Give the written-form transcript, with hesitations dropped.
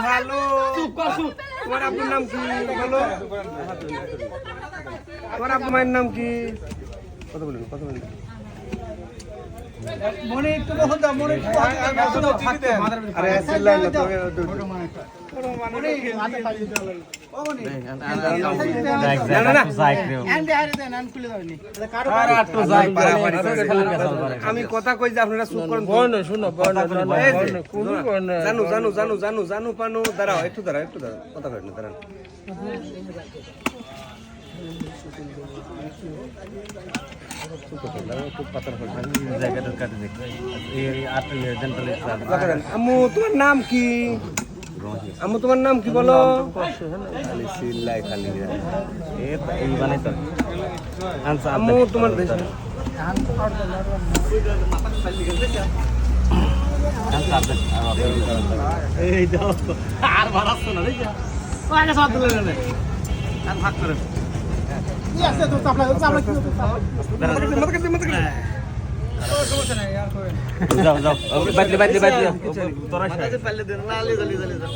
ভালো তোমার আপনার নাম কি বলো? তোমার আপনার মায়ের নাম কি? কথা বলেন মনে একটু মনে আমি কথা কই যে আপনারা চুপ করেন। জানু পানু দাঁড়াও একটু কথা করেন না দাঁড়ান। আম্মু তোমার নাম কি? আম্মু তোমার নাম কি বলো? আম্মু তোমার আর বাড়াচ্ছ না ভাগ করে যাও